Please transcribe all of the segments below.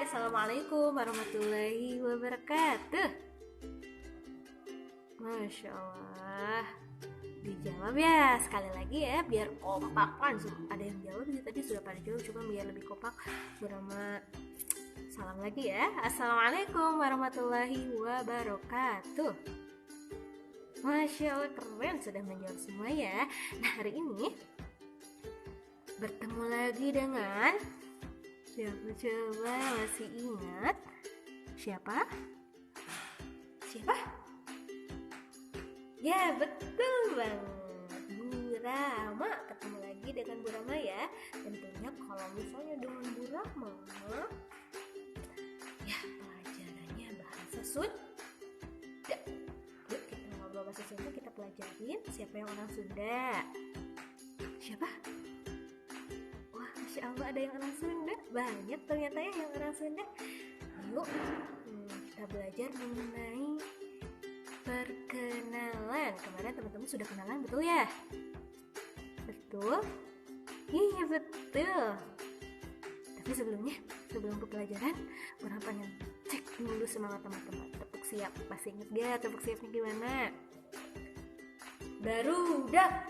Assalamualaikum warahmatullahi wabarakatuh. Masya Allah. Dijawab ya sekali lagi ya, biar kompak langsung. Ada yang jawab sih, tadi sudah pada jawab, cuma biar lebih kompak. Bersama salam lagi ya. Assalamualaikum warahmatullahi wabarakatuh. Masya Allah, keren, sudah menjawab semua ya. Nah, hari ini bertemu lagi dengan siapa, coba masih ingat? Siapa? Ya, betul banget, Bu Rama. Ketemu lagi dengan Bu Rama ya. Tentunya kalau misalnya dengan Bu Rama, ya pelajarannya bahasa Sunda. Yuk kita ngobrol bahasa Sunda, kita pelajarin. Siapa yang orang Sunda? Siapa? Wah, Masya Allah, ada yang orang Sunda. Banyak ternyata ya yang orang Sunda. Yuk kita belajar mengenai perkenalan. Kemarin teman-teman sudah kenalan, betul ya? Betul? Iya, betul. Tapi sebelum ke pelajaran, orang pengen cek dulu semangat teman-teman. Tepuk siap. Masih inget gak tepuk siapnya gimana? Barudak.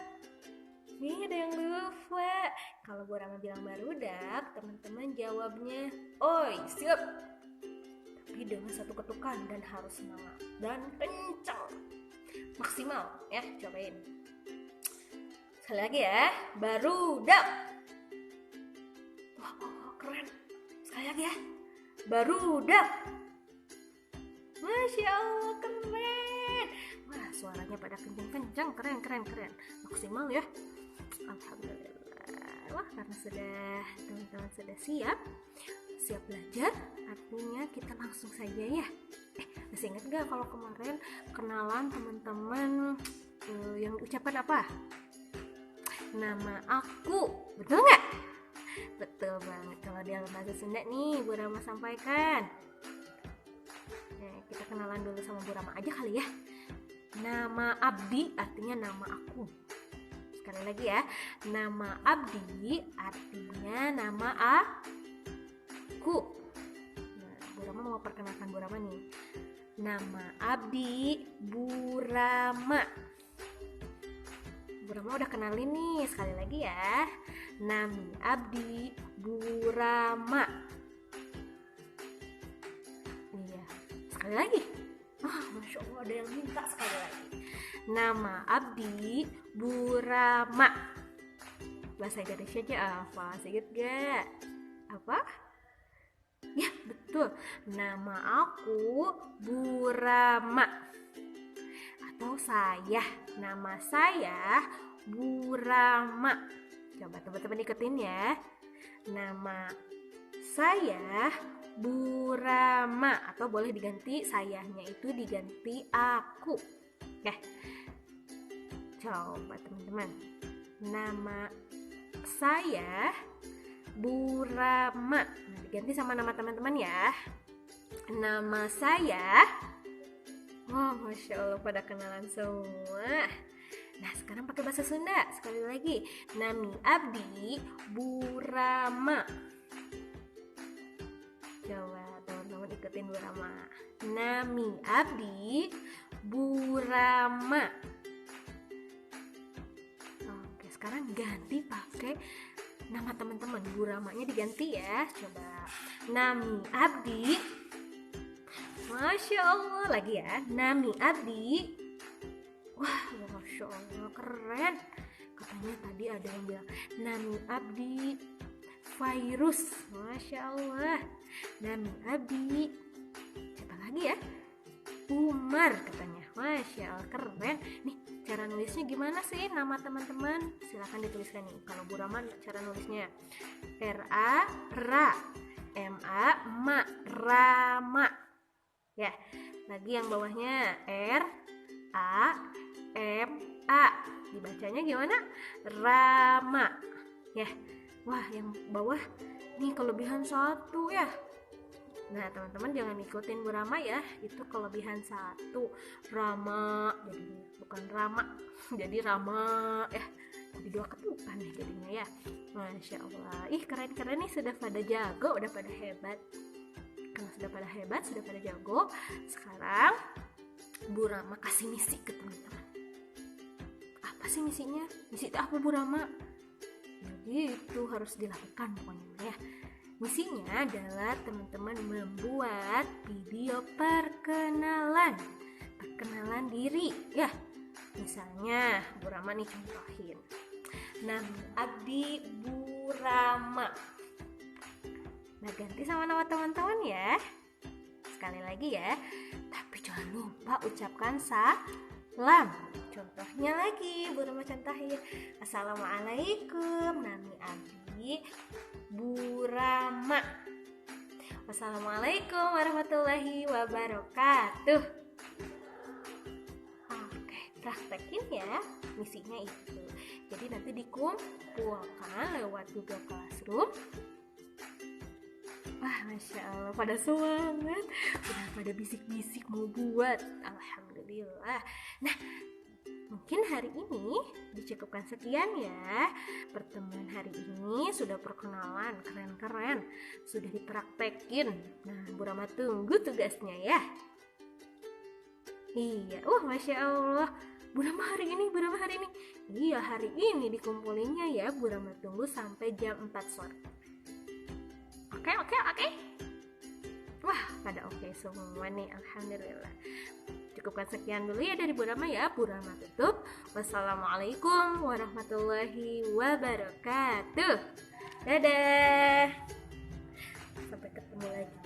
Nih ada yang lupa. Kalau Bu Rama bilang barudak, teman-teman jawabnya oi, siap. Tapi dengan satu ketukan dan harus semangat dan kencang, maksimal ya, cobain sekali lagi ya. Barudak. Wah, keren. Sekali lagi ya. Barudak. Masya Allah, keren. Wah, suaranya pada kencang-kencang, keren. Maksimal ya. Alhamdulillah. Wah, karena teman-teman sudah siap belajar, artinya kita langsung saja ya. Masih ingat gak kalau kemarin kenalan teman-teman yang ucapan apa? Nama aku, betul nggak? Betul banget. Kalau dalam bahasa Sunda nih, Bu Rama sampaikan. Nah, kita kenalan dulu sama Bu Rama aja kali ya. Nama Abdi artinya nama aku. Sekali lagi ya, nama Abdi artinya nama aku. Nah, Bu Rama mau perkenalkan Bu Rama nih. Nama Abdi Bu Rama. Bu Rama udah kenalin nih, sekali lagi ya. Nami Abdi Bu Rama. Iya, sekali lagi. Masya Allah, ada yang minta sekali lagi. Nama Abdi Bu Rama. Bahasa Indonesia aja apa? Ingat gak? Apa? Ya, betul. Nama aku Bu Rama. Atau nama saya Bu Rama. Coba teman-teman ikutin ya. Nama saya Bu Rama. Atau boleh diganti, sayahnya itu diganti aku. Oke. Coba teman-teman. Nama saya Bu Rama. Nah, diganti sama nama teman-teman ya. Nama saya. Wah, Masya Allah, pada kenalan semua. Nah, sekarang pakai bahasa Sunda. Sekali lagi. Nami Abdi Bu Rama. Coba teman-teman ikutin Bu Rama. Nami Abdi Bu Rama. Oke, sekarang ganti pakai nama teman-teman. Bu Ramanya diganti ya. Coba. Nami Abdi. Masya Allah, lagi ya. Nami Abdi. Wah, Masya Allah, keren. Katanya tadi ada yang bilang Nami Abdi Virus. Masya Allah. Nami Abdi. Coba lagi ya. Umar katanya. Masya Allah, keren. Nih, cara nulisnya gimana sih nama teman-teman? Silahkan dituliskan nih. Kalau Bu Rama cara nulisnya R-A Ra M-A Ma Rama. Ya, lagi yang bawahnya R-A-M-A. Dibacanya gimana? Rama. Ya. Wah, yang bawah nih kelebihan 1 ya. Nah, teman-teman jangan ikutin Bu Rama ya. Itu kelebihan 1. Rama, jadi bukan Rama. Jadi Rama ya. Jadi 2 ketukan nih jadinya ya. Masya Allah. Ih, keren-keren nih, sudah pada jago, udah pada hebat. Karena sudah pada hebat, sudah pada jago, sekarang Bu Rama kasih misi ke teman-teman. Apa sih misinya? Misi itu apa, Bu Rama? Jadi itu harus dilakukan pokoknya ya. Misinya adalah teman-teman membuat video perkenalan diri ya. Misalnya Bu Rama nih contohin, nama Abdi Bu Rama. Nah, ganti sama nama teman-teman ya. Sekali lagi ya, tapi jangan lupa ucapkan salam. Contohnya lagi, Bu Rama contohin, Assalamualaikum, nami Abdi Bu Rama. Wassalamualaikum warahmatullahi wabarakatuh. Oke, praktekin ya misinya itu. Jadi nanti dikumpulkan lewat Google Classroom. Wah, Masya Allah, pada semangat, udah pada bisik-bisik mau buat. Alhamdulillah. Nah, mungkin hari ini dicukupkan sekian ya. Pertemuan hari ini sudah perkenalan, keren-keren, sudah dipraktekin. Nah, Bu Rama tunggu tugasnya ya. Iya, Masya Allah, Bu Rama hari ini. Iya, hari ini dikumpulinnya ya. Bu Rama tunggu sampai jam 4 sore. Oke. Wah, pada oke semua nih, alhamdulillah. Cukupkan sekian dulu ya dari Bu Rama ya. Bu Rama tutup. Wassalamualaikum warahmatullahi wabarakatuh. Dadah. Sampai ketemu lagi.